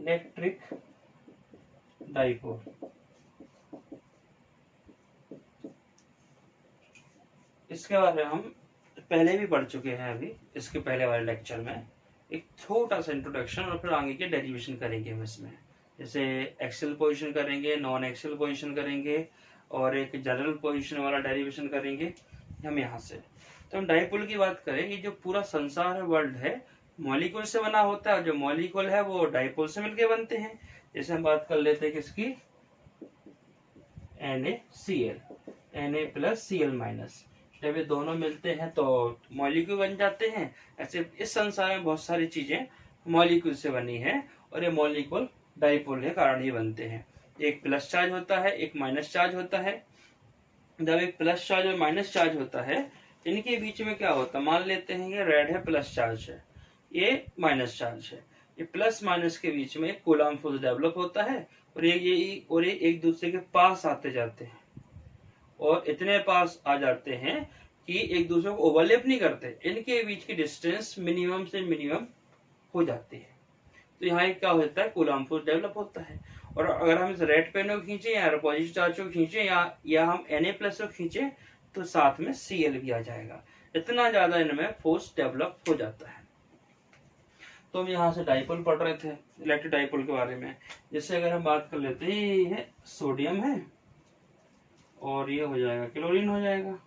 Electric dipole. इसके बारे में हम पहले भी पढ़ चुके हैं, अभी इसके पहले वाले लेक्चर में एक छोटा सा इंट्रोडक्शन, और फिर आगे के डेरिवेशन करेंगे हम इसमें। जैसे एक्सियल पोजीशन करेंगे, नॉन एक्सियल पोजीशन करेंगे, और एक जनरल पोजीशन वाला डेरिवेशन करेंगे हम यहाँ से। तो हम डाइपोल की बात करें, ये जो पूरा संसार है, वर्ल्ड है, मॉलिक्यूल से बना होता है, और जो मॉलिक्यूल है वो डाइपोल से मिलके बनते हैं। जैसे हम बात कर लेते हैं किसकी, NaCl, Na+Cl-, जब ये दोनों मिलते हैं तो मॉलिक्यूल बन जाते हैं। ऐसे इस संसार में बहुत सारी चीजें मॉलिक्यूल से बनी है, और ये मॉलिक्यूल डाइपोल के कारण ही बनते हैं। एक प्लस चार्ज होता है, एक माइनस चार्ज होता है। जब एक प्लस चार्ज और माइनस चार्ज होता है, इनके बीच में क्या होता है, मान लेते हैं ये रेड है, प्लस चार्ज है, ये माइनस चार्ज है। ये प्लस माइनस के बीच में कूलम्ब फोर्स डेवलप होता है, और ये एक दूसरे के पास आते जाते हैं, और इतने पास आ जाते हैं कि एक दूसरे को ओवरलैप नहीं करते। इनके बीच की डिस्टेंस मिनिमम से मिनिमम हो जाती है। तो यहाँ क्या होता है, कूलम्ब फोर्स डेवलप होता है। और अगर हम इस रेड पेन को खींचे या पॉजिटिव चार्ज को खींचे या हम Na+ को खींचे, तो साथ में Cl भी आ जाएगा। इतना ज्यादा इनमें फोर्स डेवलप हो जाता है। तो हम यहाँ से डाइपोल पढ़ रहे थे, इलेक्ट्रिक डाइपोल के बारे में। जैसे अगर हम बात कर लेते हैं, ये सोडियम है और ये हो जाएगा क्लोरीन हो जाएगा।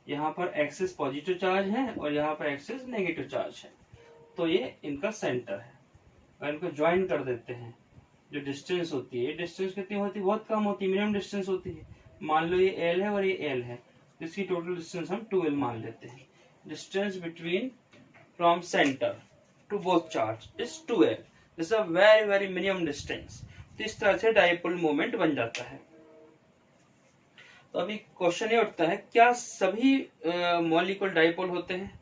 यहाँ पर एक्सिस पॉजिटिव चार्ज है और यहाँ पर एक्सिस नेगेटिव चार्ज है, तो ये इनका सेंटर है। अगर इनको ज्वाइन कर देते हैं, जो डिस्टेंस होती है, डिस्टेंस कितनी होती है, बहुत कम होती है, मिनिमम डिस्टेंस होती है। मान लो ये L है और ये L है, इसकी टोटल डिस्टेंस हम 2L मान लेते हैं। Distance between from centre to both charge is 2L, this a very very minimum distance. तो इस तरह से डाइपोल मोमेंट बन जाता है। तो अभी क्वेश्चन ये उठता है, क्या सभी मॉलिक्यूल डाइपोल होते हैं?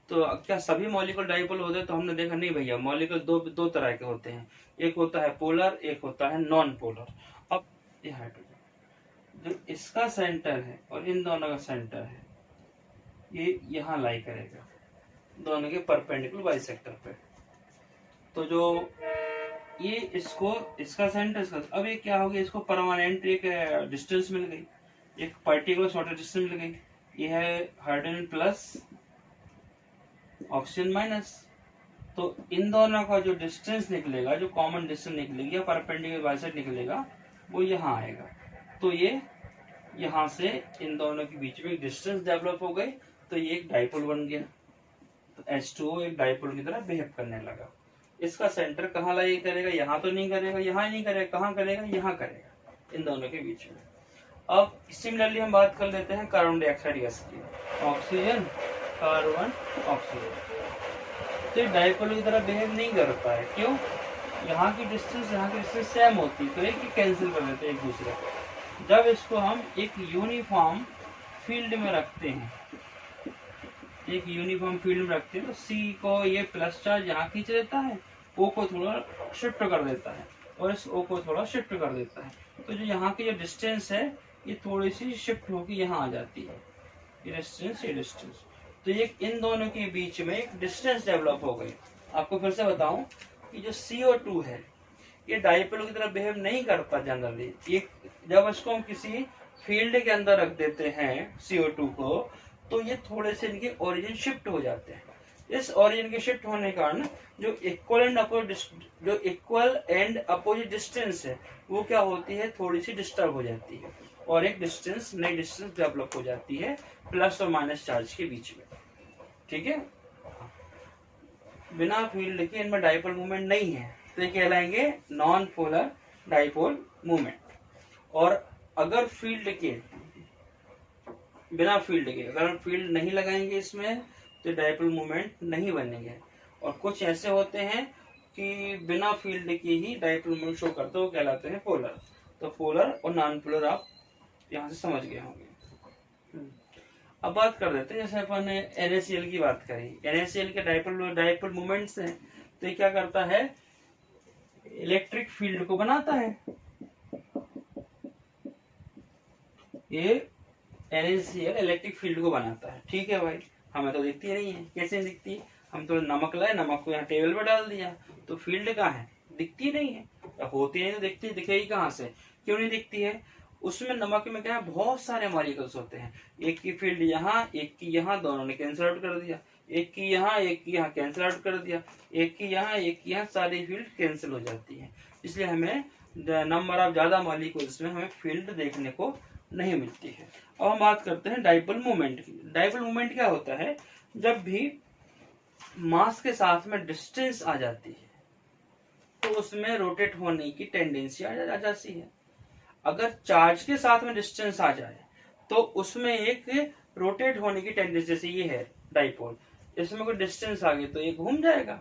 तो क्या सभी मॉलिक्यूल डाइपोल होते हैं? तो हमने देखा नहीं भैया, मॉलिक्यूल दो तरह के होते हैं, एक होता है पोलर, एक होता है नॉन पोलर। अब ये हाइड्रोजन जो इसका सेंटर है और इन दोनों का सेंटर है, ये यहाँ लाई करेगा दोनों के परपेंडिकुलर बाइसेक्टर पे। तो जो ये इसका सेंटर, इसका, अब ये क्या हो गया, इसको परमानेंट एक डिस्टेंस मिल गई, एक पर्टिकुलर शॉर्टर डिस्टेंस मिल गई। ये है हाइड्रोजन प्लस ऑक्सीजन माइनस। तो इन दोनों का जो डिस्टेंस निकलेगा, जो कॉमन डिस्टेंस निकलेगी या परपेंडिकुलर बाइसेक्टर निकलेगा, वो यहाँ आएगा। तो ये यहाँ से इन दोनों के बीच में एक डिस्टेंस डेवलप हो गई, तो ये एक डाइपोल बन गया। तो H2O एक डाइपोल की तरह बिहेव करने लगा। इसका सेंटर कहाँ लाई करेगा, यहाँ तो नहीं करेगा, यहाँ नहीं करेगा, कहाँ करेगा, यहाँ करेगा, इन दोनों के बीच में। अब सिमिलरली हम बात कर लेते हैं कार्बन डाइऑक्साइड गैस की, ऑक्सीजन कार्बन ऑक्सीजन। तो ये डाइपोल की तरह बिहेव नहीं करता है, क्यों? यहाँ की डिस्टेंस सेम होती है, तो एक ही कैंसिल कर देते हैं एक दूसरे को। जब इसको हम एक यूनिफॉर्म फील्ड में रखते हैं, तो C को ये प्लस चार्ज यहाँ खींच देता है, O को थोड़ा शिफ्ट कर देता है, और इस O को थोड़ा शिफ्ट कर देता है। तो जो यहाँ की जो डिस्टेंस है, ये थोड़ी सी शिफ्ट होकर यहाँ आ जाती है, ये डिस्टेंस। तो ये इन दोनों के बीच में एक डिस्टेंस डेवलप हो गई। आपको फिर से बताऊं कि जो CO2 है, ये डाइपोल की तरह बिहेव नहीं करता जनरली। ये जब इसको हम किसी फील्ड के अंदर रख देते हैं CO2 को, तो ये थोड़े से इनके ओरिजिन शिफ्ट हो जाते हैं। इस ओरिजिन के शिफ्ट होने के कारण जो इक्वल एंड अपोजिट डिस्टेंस है, वो क्या होती है, थोड़ी सी डिस्टर्ब हो जाती है, और एक नई डिस्टेंस डेवलप हो जाती है प्लस और माइनस चार्ज के बीच में। ठीक है, बिना फील्ड के इनमें डाइपोल मूवमेंट नहीं है, तो ये कहलाएंगे नॉन पोलर डाइपोल मूवमेंट। और अगर बिना फील्ड के अगर हम फील्ड नहीं लगाएंगे इसमें, तो डाइपोल मूवमेंट नहीं बनेंगे। और कुछ ऐसे होते हैं कि बिना फील्ड के ही डाइपोल मूवमेंट शो करते, वो कहलाते हैं पोलर। तो पोलर और नॉन पोलर आप यहाँ से समझ गए होंगे। अब बात कर देते हैं, जैसे अपन ने NaCl की बात करी, NaCl के डाइपोल मूवमेंट्स हैं, तो ये क्या करता है, इलेक्ट्रिक फील्ड को बनाता है। ये NaCl इलेक्ट्रिक फील्ड को बनाता है। ठीक है भाई, हमें तो दिखती नहीं है, कैसे दिखती है, हम तो नमक लाए, नमक को यहाँ टेबल पर डाल दिया, तो फील्ड कहाँ है, दिखती नहीं है। होती नहीं तो दिखती, दिखेगी कहाँ से, क्यों नहीं दिखती है? उसमें नमक में क्या है, बहुत सारे मॉलिक्यूल्स होते हैं। एक की फील्ड यहाँ, एक की यहाँ, दोनों ने कैंसिल आउट कर दिया। एक की यहाँ, एक की यहाँ, कैंसिल आउट कर दिया। एक की यहाँ, एक की यहाँ, सारी फील्ड कैंसिल हो जाती है। इसलिए हमें नंबर ऑफ ज्यादा मॉलिक्यूल्स में हमें फील्ड देखने को नहीं मिलती है। अब हम बात करते हैं डाइपोल मोमेंट की। डाइपोल मोमेंट क्या होता है, जब भी मास के साथ में डिस्टेंस आ जाती है तो उसमें रोटेट होने की टेंडेंसी आ जाती है। अगर चार्ज के साथ में डिस्टेंस आ जाए तो उसमें एक रोटेट होने की टेंडेंसी, जैसे ये है डाइपोल, इसमें कोई डिस्टेंस आ गई तो ये घूम जाएगा।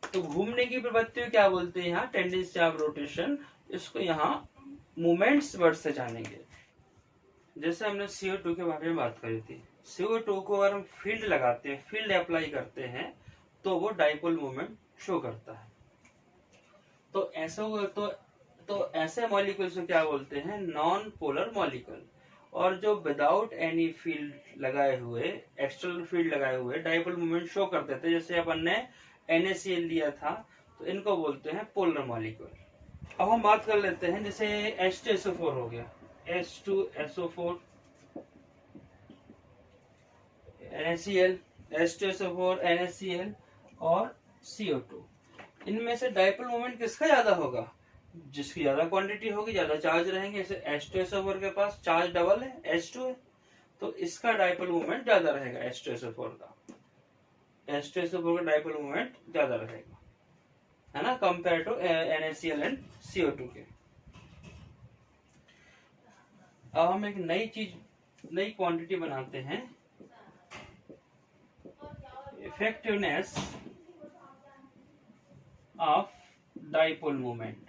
तो घूमने की प्रवृत्ति को क्या बोलते हैं यहाँ, टेंडेंसी ऑफ रोटेशन। इसको यहाँ मोमेंट्स वर्ड से जानेंगे। जैसे हमने CO2 के बारे में बात करी थी, CO2 को अगर हम फील्ड लगाते हैं, फील्ड अप्लाई करते हैं, तो वो डाइपोल मोमेंट शो करता है। तो ऐसे मॉलिक्यूल्स को क्या बोलते हैं, नॉन पोलर मॉलिक्यूल। और जो विदाउट एनी फील्ड लगाए हुए, एक्सटर्नल फील्ड लगाए हुए डाइपोल मोमेंट शो कर देते, जैसे अपन ने NaCl लिया था, तो इनको बोलते हैं पोलर मॉलिक्यूल। अब हम बात कर लेते हैं, जैसे H2SO4 हो गया, H2SO4, NaCl, H2SO4, NaCl और CO2। इनमें से डाइपोल मोमेंट किसका ज्यादा होगा, जिसकी ज्यादा क्वांटिटी होगी, ज्यादा चार्ज रहेंगे। जैसे H2SO4 के पास चार्ज डबल है, H2 है, तो इसका डाइपोल मोमेंट ज्यादा रहेगा। H2SO4 का डाइपोल मोमेंट ज्यादा रहेगा, है ना, compare to NaCl and CO2 के। अब हम एक नई क्वांटिटी बनाते हैं, effectiveness of dipole moment.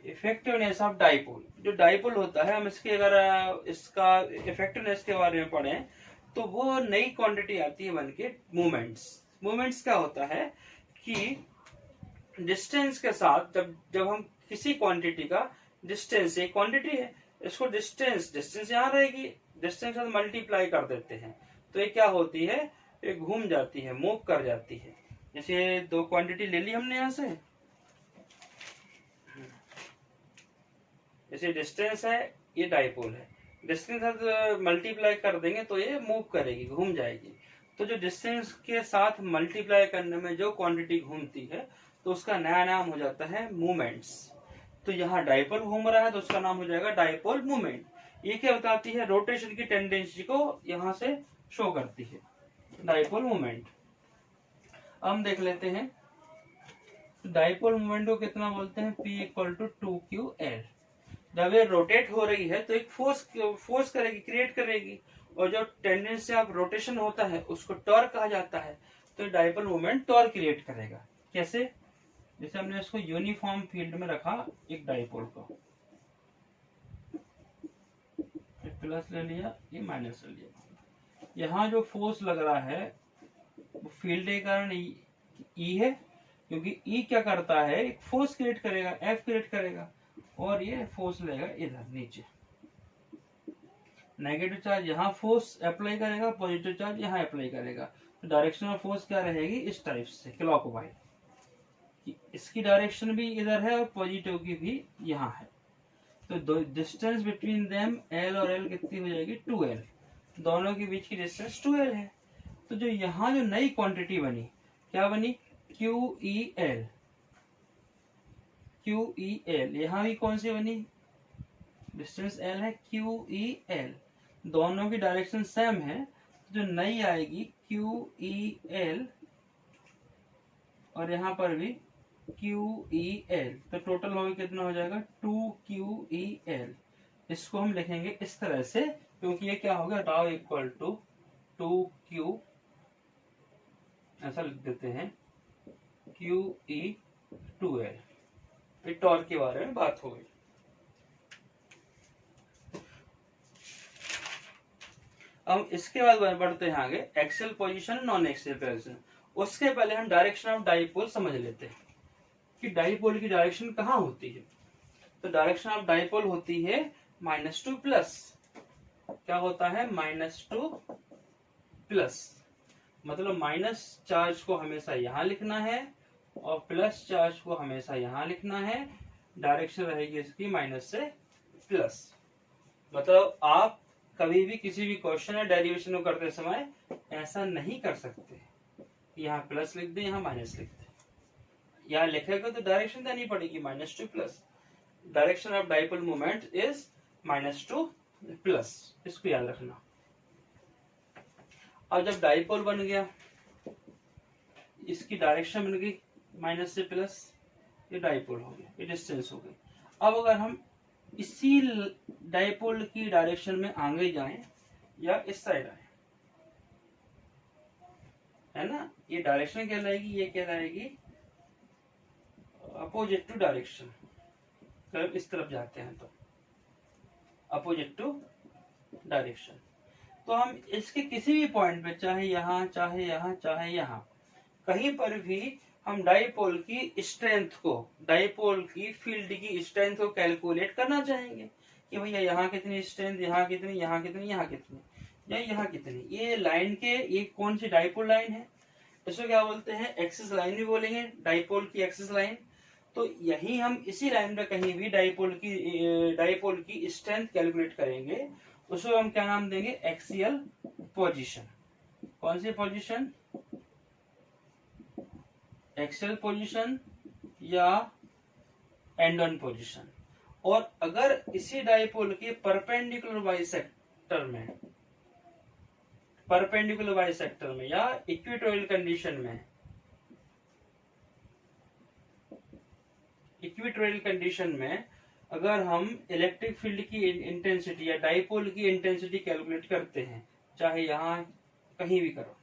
Effectiveness of dipole, जो डाइपोल होता है, हम इसके अगर इसका इफेक्टिवनेस के बारे में पढ़ें तो वो नई क्वांटिटी आती है बन के मोमेंट्स क्या होता है कि डिस्टेंस के साथ जब हम किसी क्वांटिटी का डिस्टेंस, एक क्वांटिटी है, इसको डिस्टेंस यहाँ रहेगी, डिस्टेंस के साथ मल्टीप्लाई कर देते हैं, तो ये क्या होती है, ये घूम जाती है, मूव कर जाती है। जैसे दो क्वांटिटी ले ली हमने यहां से, जैसे डिस्टेंस है, ये डाइपोल है, डिस्टेंस के साथ मल्टीप्लाई कर देंगे तो ये मूव करेगी, घूम जाएगी। तो जो डिस्टेंस के साथ मल्टीप्लाई करने में जो क्वांटिटी घूमती है, तो उसका नया नाम हो जाता है मोमेंट्स। तो यहाँ डाइपोल घूम रहा है तो उसका नाम हो जाएगा डाइपोल मोमेंट। ये क्या बताती है, रोटेशन की टेंडेंसी को यहाँ से शो करती है, डाइपोल मोमेंट। हम देख लेते हैं डाइपोल मोमेंट को कितना बोलते हैं, P = 2qL। जब ये रोटेट हो रही है तो एक फोर्स करेगी, क्रिएट करेगी, और जो टेंडेंसी ऑफ रोटेशन होता है उसको टॉर्क कहा जाता है। तो डाइपोल मोमेंट टॉर्क क्रिएट करेगा। कैसे, जैसे हमने इसको यूनिफॉर्म फील्ड में रखा, एक डाइपोल को, प्लस ले लिया, ये माइनस ले लिया। यहाँ जो फोर्स लग रहा है वो फील्ड के कारण ई है, क्योंकि ई क्या करता है, एक फोर्स क्रिएट करेगा, एफ क्रिएट करेगा, और ये फोर्स लेगा इधर नीचे। नेगेटिव चार्ज यहाँ फोर्स अप्लाई करेगा, पॉजिटिव चार्ज यहाँ अप्लाई करेगा। तो डायरेक्शन ऑफ फोर्स क्या रहेगी, इस टाइप से क्लॉकवाइज। इसकी डायरेक्शन भी इधर है और पॉजिटिव की भी यहाँ है। तो डिस्टेंस बिटवीन देम L और L कितनी हो जाएगी, 2L। दोनों के बीच की डिस्टेंस 2L है। तो जो यहाँ जो नई क्वांटिटी बनी, क्या बनी, QEL। यहाँ भी कौन सी बनी, डिस्टेंस L है, QEL। दोनों की डायरेक्शन सेम है, जो नई आएगी QEL, और यहाँ पर भी QEL। तो टोटल होगा कितना हो जाएगा, 2QEL। इसको हम लिखेंगे इस तरह से, क्योंकि ये क्या होगा, टाउ = 2Q, ऐसा लिख देते हैं, QE2L। टॉर्क के बारे में बात हो गई। अब इसके बाद बढ़ते हैं आगे, axial position, non axial position. उसके पहले हम डायरेक्शन ऑफ डाइपोल समझ लेते हैं कि डाइपोल की डायरेक्शन कहाँ होती है। तो डायरेक्शन ऑफ डाइपोल होती है -2+। क्या होता है, -2+। मतलब माइनस चार्ज को हमेशा यहाँ लिखना है और प्लस चार्ज को हमेशा यहाँ लिखना है। डायरेक्शन रहेगी इसकी माइनस से प्लस। मतलब आप कभी भी किसी भी क्वेश्चन या डेरिवेशन को करते समय ऐसा नहीं कर सकते, यहाँ प्लस लिख दे यहाँ माइनस लिख दे। यहाँ लिखेगा तो डायरेक्शन देनी पड़ेगी minus two plus. Direction of dipole moment is minus two plus, इसको याद रखना। अब जब डाइपोल बन गया, इसकी डायरेक्शन बन गई माइनस से प्लस, ये डाइपोल हो गया, ये डिस्टेंस हो गई। अब अगर हम इसी डाइपोल की डायरेक्शन में आगे जाएं या इस साइड आए, है ना, ये डायरेक्शन कहलाएगी, ये कहलाएगी अपोजिट टू डायरेक्शन। जब इस तरफ जाते हैं तो अपोजिट टू डायरेक्शन। तो हम इसके किसी भी पॉइंट पे, चाहे यहाँ चाहे यहाँ चाहे यहाँ, कहीं पर भी हम डाइपोल की स्ट्रेंथ को, डाइपोल की फील्ड की स्ट्रेंथ को कैलकुलेट करना चाहेंगे कि भैया यहाँ कितनी स्ट्रेंथ, यहाँ कितनी, यहाँ कितनी, यहाँ कितनी, या यहाँ कितनी। ये लाइन के, ये कौन सी डाइपोल लाइन है, इसको क्या बोलते हैं, एक्सिस लाइन भी बोलेंगे, डाइपोल की एक्सिस लाइन। तो यही हम इसी लाइन पे कहीं भी डाइपोल की स्ट्रेंथ कैलकुलेट करेंगे, उसको हम क्या नाम देंगे, एक्सियल पोजीशन। कौन सी पोजीशन, एक्सियल पोजीशन या एंड ऑन पोजीशन। और अगर इसी डाइपोल के परपेंडिकुलर बाइसेक्टर में, परपेंडिकुलर बाइसेक्टर में या इक्वेटोरियल कंडीशन में, इक्वेटोरियल कंडीशन में अगर हम इलेक्ट्रिक फील्ड की इंटेंसिटी या डाइपोल की इंटेंसिटी कैलकुलेट करते हैं, चाहे यहां कहीं भी करो,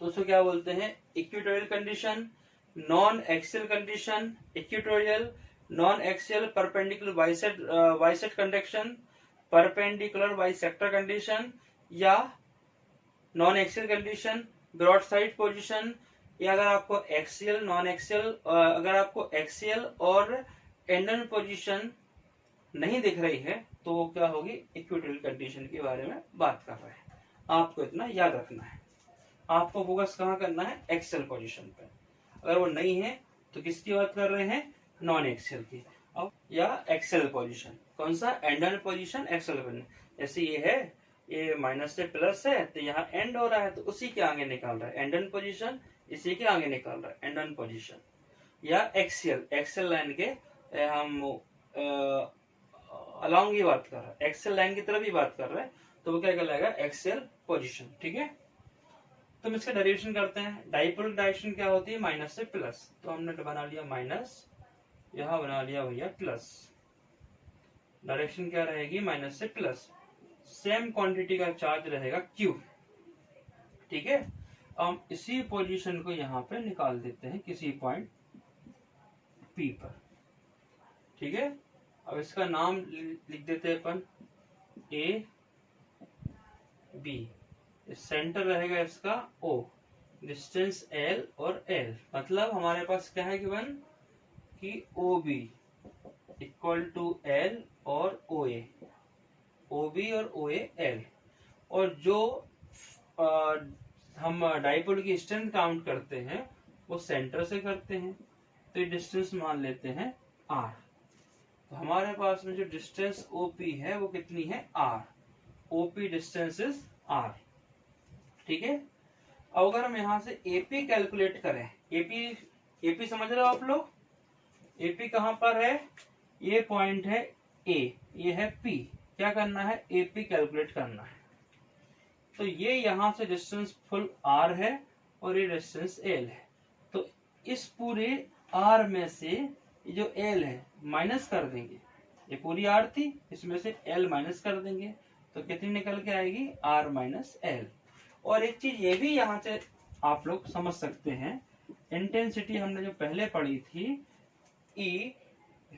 तो उसको क्या बोलते हैं, equatorial condition, non axial condition, equatorial, non axial perpendicular bisect conduction, perpendicular bisector condition, या non axial condition, broad side position. या अगर आपको एक्सियल, नॉन एक्सियल, अगर आपको एक्सियल और एंडन पोजीशन नहीं दिख रही है तो वो क्या होगी, इक्वेटोरियल कंडीशन के बारे में बात कर रहे हैं। आपको इतना याद रखना है, आपको फोकस कहाँ करना है, एक्सियल पोजीशन पे। अगर वो नहीं है तो किसकी बात कर रहे हैं, नॉन एक्सियल की। अब या एक्सियल पोजीशन, कौन सा, एंडन पोजीशन, एक्सियल पोजीशन। जैसे ये है, ये माइनस से प्लस है तो यहाँ एंड हो रहा है, तो उसी के आगे निकाल रहा है एंडन पोजीशन, इसी के आगे निकाल रहा है एंडन पोजीशन। या एक्सियल, एक्सियल लाइन के हम अलोंग ही बात कर रहे हैं, एक्सियल लाइन की तरफ ही बात कर रहे हैं, तो वो क्या कहलाएगा, एक्सियल पोजीशन। ठीक है, तो हम इसका डेरिवेशन करते हैं। डाइपोल डायरेक्शन क्या होती है, माइनस से प्लस। तो हमने बना लिया माइनस, यहां बना लिया भैया प्लस। डायरेक्शन क्या रहेगी, माइनस से प्लस। सेम क्वांटिटी का चार्ज रहेगा Q। ठीक है, हम इसी पोजीशन को यहाँ पे निकाल देते हैं किसी पॉइंट P पर। ठीक है, अब इसका नाम लिख देते हैं अपन A B, सेंटर रहेगा इसका O, डिस्टेंस L और L। मतलब हमारे पास क्या है गिवन कि OB इक्वल टू L और OA, OB और OA L। और जो हम डाइपोल की स्ट्रेंथ काउंट करते हैं वो सेंटर से करते हैं, तो ये डिस्टेंस मान लेते हैं R। तो हमारे पास में जो डिस्टेंस OP है वो कितनी है, R। OP distance is R। ठीक है, अब अगर हम यहां से AP कैलकुलेट करें, AP समझ रहे हो आप लोग, AP कहां पर है, ये पॉइंट है A, ये है P। क्या करना है, AP कैलकुलेट करना है। तो ये यहां से डिस्टेंस फुल R है और ये डिस्टेंस L है। तो इस पूरे R में से जो L है माइनस कर देंगे, ये पूरी R थी, इसमें से L माइनस कर देंगे, तो कितनी निकल के आएगी, R माइनस L। और एक चीज ये भी यहाँ से आप लोग समझ सकते हैं, इंटेंसिटी हमने जो पहले पढ़ी थी, E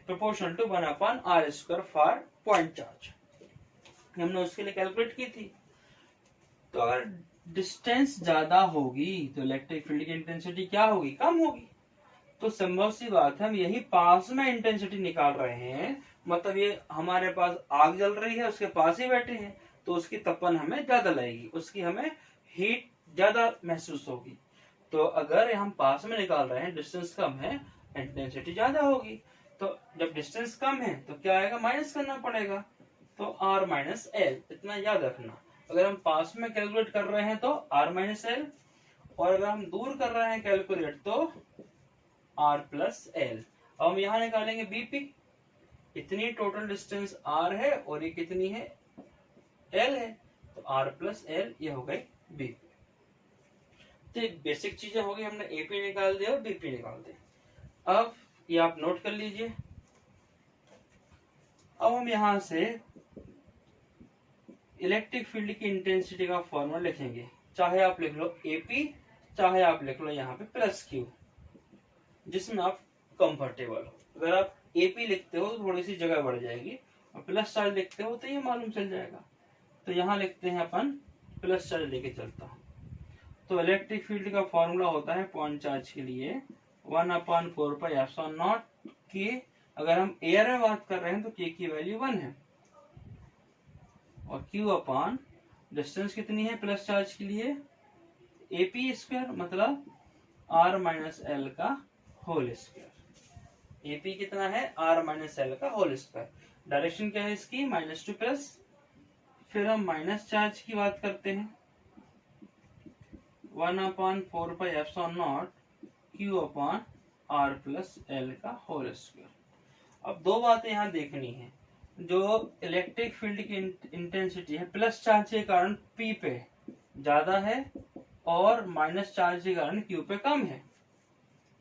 proportional to 1/r² for point charge, हमने उसके लिए कैलकुलेट की थी। तो अगर डिस्टेंस ज्यादा होगी तो इलेक्ट्रिक फील्ड की इंटेंसिटी क्या होगी, कम होगी। तो संभव सी बात है, हम यही पास में इंटेंसिटी निकाल रहे हैं, मतलब ये हमारे पास आग जल रही है, उसके पास ही बैठे हैं, तो उसकी तपन हमें ज्यादा लगेगी, उसकी हमें हीट ज्यादा महसूस होगी। तो अगर हम पास में निकाल रहे हैं, डिस्टेंस कम है, इंटेंसिटी ज्यादा होगी। तो जब डिस्टेंस कम है तो क्या आएगा, माइनस करना पड़ेगा। तो R माइनस एल, इतना याद रखना। अगर हम पास में कैलकुलेट कर रहे हैं तो R माइनस एल, और अगर हम दूर कर रहे हैं कैलकुलेट तो R प्लस एल। अब हम यहाँ निकालेंगे बीपी, इतनी टोटल डिस्टेंस R है और ये कितनी है, L है, तो R प्लस एल, ये हो गई बीपी। तो ये बेसिक चीजें हो गई, हमने एपी निकाल दिया और बीपी निकाल दिया। अब ये आप नोट कर लीजिए। अब हम यहां से इलेक्ट्रिक फील्ड की इंटेंसिटी का फॉर्मूला लिखेंगे। चाहे आप लिख लो एपी, चाहे आप लिख लो यहाँ पे प्लस क्यू, जिसमें आप कंफर्टेबल हो। अगर आप एपी लिखते हो तो थोड़ी सी जगह बढ़ जाएगी, और प्लस चार्ज लिखते हो तो ये मालूम चल जाएगा। तो यहाँ लिखते हैं अपन, प्लस चार्ज लेके चलता हूँ। तो इलेक्ट्रिक फील्ड का फॉर्मूला होता है पॉइंट चार्ज के लिए 1/4πε0 के। अगर हम एयर में बात कर रहे हैं तो के की वैल्यू 1 है, और Q अपॉन डिस्टेंस कितनी है प्लस चार्ज के लिए, एपी स्क्वायर, मतलब R माइनस एल का होल स्क्वायर। एपी कितना है, R माइनस एल का होल स्क्वायर। डायरेक्शन क्या है इसकी, माइनस टू प्लस। फिर हम माइनस चार्ज की बात करते हैं, 1/4πε0 Q upon R plus L का होल स्क्वायर। अब दो बातें यहाँ देखनी है। जो इलेक्ट्रिक फील्ड की इंटेंसिटी है प्लस चार्ज के कारण P पे ज्यादा है, और माइनस चार्ज के कारण Q पे कम है,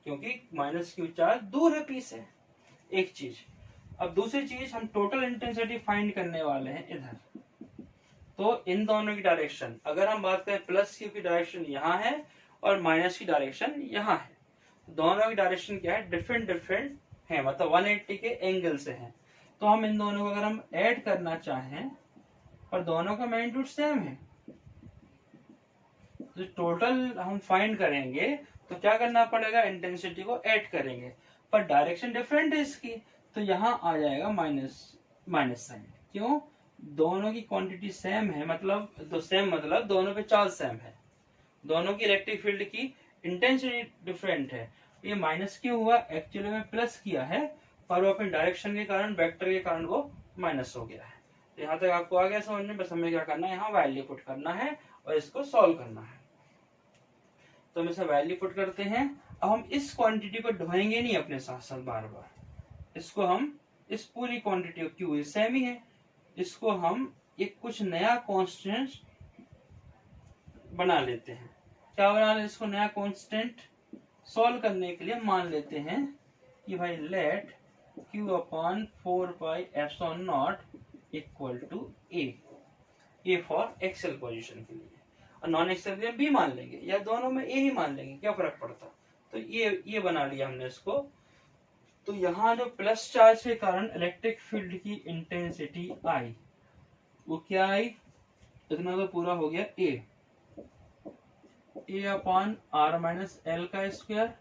क्योंकि माइनस Q चार्ज दूर है P से। एक चीज। अब दूसरी चीज, हम टोटल इंटेंसिटी फाइंड करने वाले हैं इधर। तो इन दोनों की डायरेक्शन, अगर हम बात करें प्लस Q की डायरेक्शन यहाँ है और माइनस की डायरेक्शन यहाँ है। दोनों की डायरेक्शन क्या है, डिफरेंट डिफरेंट है, मतलब 180 के एंगल से है। तो हम इन दोनों को अगर हम ऐड करना चाहें, और दोनों का मैग्नीट्यूड सेम है, तो टोटल हम फाइंड करेंगे तो क्या करना पड़ेगा, इंटेंसिटी को ऐड करेंगे, पर डायरेक्शन डिफरेंट है इसकी, तो यहाँ आ जाएगा माइनस माइनस साइन। क्यों, दोनों की क्वांटिटी सेम है, मतलब तो सेम मतलब दोनों पे चार्ज सेम है, दोनों की इलेक्ट्रिक फील्ड की इंटेंसिटी डिफरेंट है। ये माइनस क्यों हुआ, एक्चुअली में प्लस किया है, पर वो अपने डायरेक्शन के कारण, वेक्टर के कारण वो माइनस हो गया है। तो यहाँ तक आपको आ गया समझ में, बस हमें क्या करना है, यहाँ वैल्यू पुट करना है और इसको सॉल्व करना है। तो हम इसे वैल्यू पुट करते हैं। अब हम इस क्वांटिटी को ढोएंगे नहीं अपने साथ साथ बार बार, इसको हम, इस पूरी क्वांटिटी क्यू सेम ही है, इसको हम एक कुछ नया कांस्टेंट बना लेते हैं। क्या बना लें इसको, नया कांस्टेंट। सॉल्व करने के लिए मान लेते हैं कि भाई let Q upon 4πε0 equal to A for axial position के लिए, और नॉन एक्सेल के लिए बी मान लेंगे, या दोनों में ए ही मान लेंगे, क्या फर्क पड़ता। तो ये बना लिया हमने इसको। तो यहाँ जो प्लस चार्ज के कारण इलेक्ट्रिक फील्ड की इंटेंसिटी आई, वो क्या आई, इतना तो पूरा हो गया ए अपॉन R माइनस एल का स्क्वायर,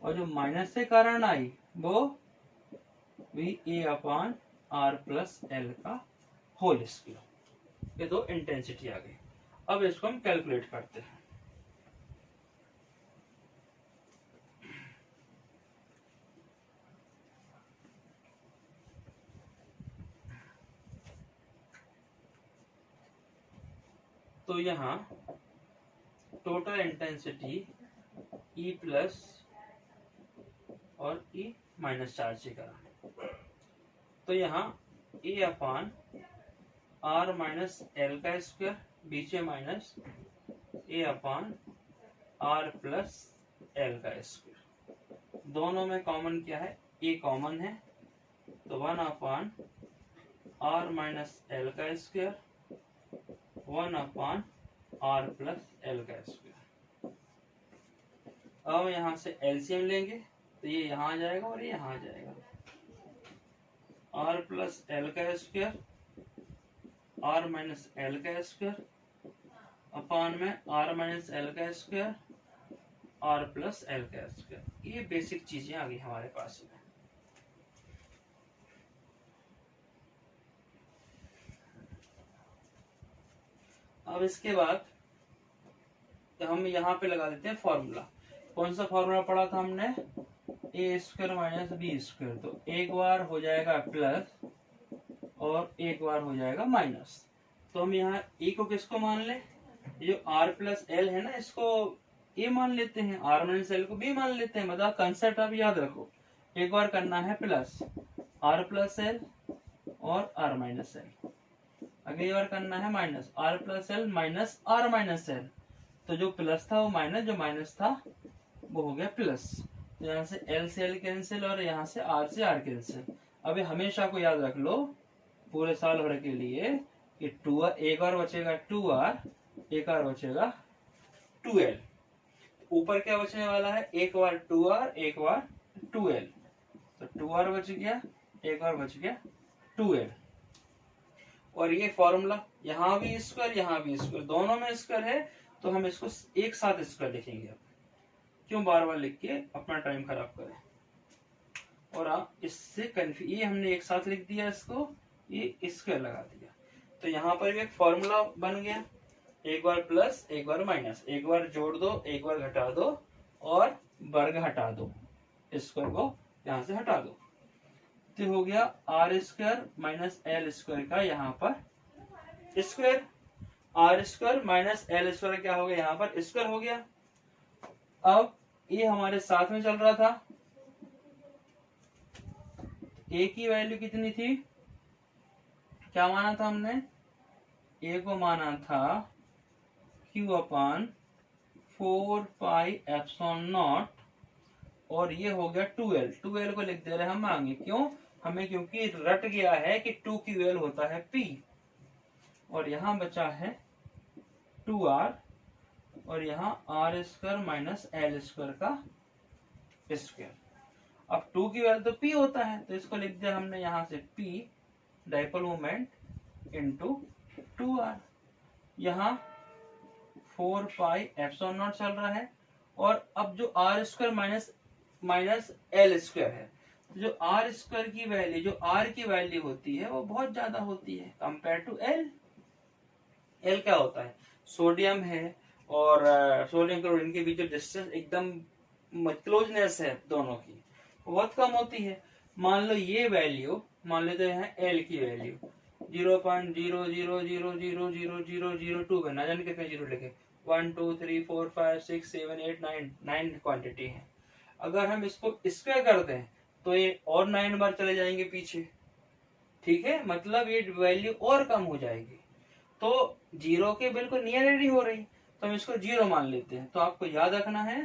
और जो माइनस के कारण आई वो भी ए अपॉन R प्लस एल का होल स्क्वायर। ये दो इंटेंसिटी आ गई। अब इसको हम कैलकुलेट करते हैं। तो यहाँ टोटल इंटेंसिटी E प्लस और E माइनस चार्ज के कारण, तो यहाँ ए अपॉन R माइनस एल का स्क्वायर, बीच में माइनस, ए अपॉन R प्लस एल का स्क्वायर। दोनों में कॉमन क्या है, ए कॉमन है, तो 1 अपॉन R माइनस एल का square, 1 upon R plus L का स्क्वायर। अब यहाँ से एलसीएम लेंगे तो ये यहाँ आ जाएगा और ये यहाँ आ जाएगा, R प्लस एल का स्क्वायर, R माइनस एल का स्क्वायर अपॉन में R माइनस एल का स्क्वायर, R प्लस एल का स्क्वायर। ये बेसिक चीजें आ गई हमारे पास में। अब इसके बाद हम यहाँ पे लगा देते हैं फॉर्मूला। कौन सा फॉर्मूला पढ़ा था हमने, ए स्क्वायर माइनस बी स्क्वायर। तो एक बार हो जाएगा प्लस और एक बार हो जाएगा माइनस। तो हम यहाँ ए को किसको मान ले, ये जो आर प्लस एल है ना, इसको ए मान लेते हैं, आर माइनस एल को बी मान लेते हैं। मतलब कंसेप्ट आप याद रखो, एक बार करना है प्लस आर प्लस एल और आर माइनस एल, अगली बार करना है minus R plus L minus R minus L. तो जो प्लस था वो माइनस, जो माइनस था वो हो गया प्लस। तो यहाँ से एल से एल कैंसिल और यहाँ से आर कैंसिल। अभी हमेशा को याद रख लो पूरे साल भर के लिए कि टू आर, एक बार बचेगा टू आर, एक बार बचेगा टू एल। ऊपर क्या बचने वाला है, एक बार टू आर, एक बार टू एल। तो टू आर बच गया, एक बार बच गया टू एल। और ये फॉर्मूला यहाँ भी स्क्वायर यहाँ भी स्क्वायर, दोनों में स्क्वायर है, तो हम इसको एक साथ स्क्वायर लिखेंगे। अब क्यों बार बार लिख के अपना टाइम खराब करें। और आप इससे कन्फ्यूज, ये हमने एक साथ लिख दिया, इसको ये स्क्वायर लगा दिया। तो यहाँ पर भी एक फॉर्मूला बन गया, एक बार प्लस एक बार माइनस, एक बार जोड़ दो एक बार घटा दो और वर्ग हटा दो, स्क्वायर को यहाँ से हटा दो। तो हो गया R square minus L square का यहाँ पर square, R square minus L square क्या हो गया, यहाँ पर स्क्वायर हो गया। अब ये हमारे साथ में चल रहा था, ए की वैल्यू कितनी थी, क्या माना था हमने, ए को माना था Q upon 4 pi epsilon not, और ये हो गया 2l। 2l को लिख दे रहे हम आगे, क्यों, हमें क्योंकि रट गया है कि 2ql होता है p। और यहाँ बचा है 2r और यहाँ R square minus L square का स्क्वायर। अब 2ql तो p होता है, तो इसको लिख दिया हमने यहाँ से p dipole moment into 2r। यहाँ 4 पाई एप्सिलॉन नॉट चल रहा है, और अब जो R square minus L square है, जो आर स्क्वायर की वैल्यू, जो आर की वैल्यू होती है वो बहुत ज्यादा होती है कंपेयर टू एल। एल क्या होता है, सोडियम है और सोडियम क्लोरीन के बीच जो डिस्टेंस एकदम क्लोजनेस है दोनों की, बहुत कम होती है। मान लो ये वैल्यू, मान लेते हैं एल की वैल्यू 0.000000002 ना जाने कितने जीरो लिखे, 1 2 3 4 5 6 7 8 9 क्वांटिटी है। अगर हम इसको स्क्वायर कर दें तो ये और 9 बार चले जाएंगे पीछे, ठीक है, मतलब ये वैल्यू और कम हो जाएगी। तो जीरो के बिल्कुल नियर हो रही, तो हम इसको जीरो मान लेते हैं। तो आपको याद रखना है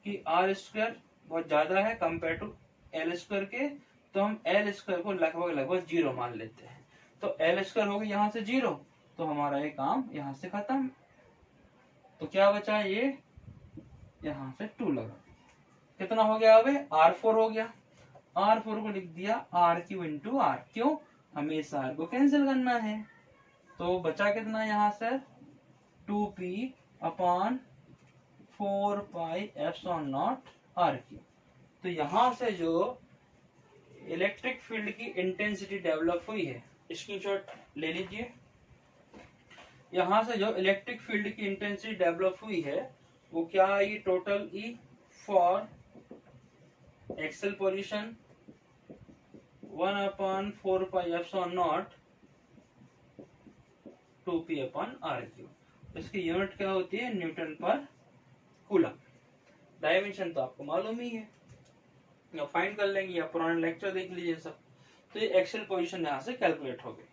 कि आर स्क्वायर बहुत ज्यादा है कंपेयर टू एल स्क्वायर के, तो हम एल स्क्वायर को लगभग जीरो मान लेते हैं। तो एल स्क्वायर हो गया यहाँ से जीरो, तो हमारा ये काम यहाँ से खत्म। तो क्या बचा, ये यहाँ से 2 लगा, कितना हो गया, अब R4 हो गया। R4 को लिख दिया R3 इंटू आर, क्यों, हमें इस R को कैंसिल करना है। तो बचा कितना यहाँ से 2p upon 4 pi epsilon not R3। तो यहाँ से जो इलेक्ट्रिक फील्ड की इंटेंसिटी डेवलप हुई है, स्क्रीनशॉट ले लीजिए। यहाँ से जो इलेक्ट्रिक फील्ड की इंटेंसिटी डेवलप हुई है वो क्या है, ये total E for axial position 1 upon 4 pi epsilon naught 2p upon r3। इसकी यूनिट क्या होती है, न्यूटन पर कूलम। डायमेंशन तो आपको मालूम ही है, फाइंड कर लेंगे, या पुराने लेक्चर देख लीजिए सब। तो ये एक्सेल पोजीशन यहाँ से कैलकुलेट हो गई।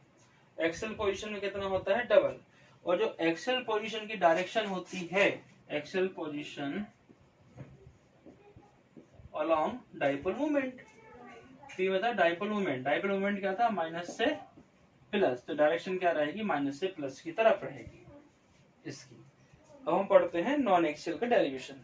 एक्सेल पोजीशन में कितना होता है, डबल। और जो एक्सेल पोजीशन की डायरेक्शन होती है, axial position along dipole movement, P में था डाइपोल मूवमेंट। डाइपोल मूवमेंट क्या था, माइनस से प्लस, तो डायरेक्शन क्या रहेगी, माइनस से प्लस की तरफ रहेगी इसकी। अब हम पढ़ते हैं नॉन एक्सेल का डेरिवेशन।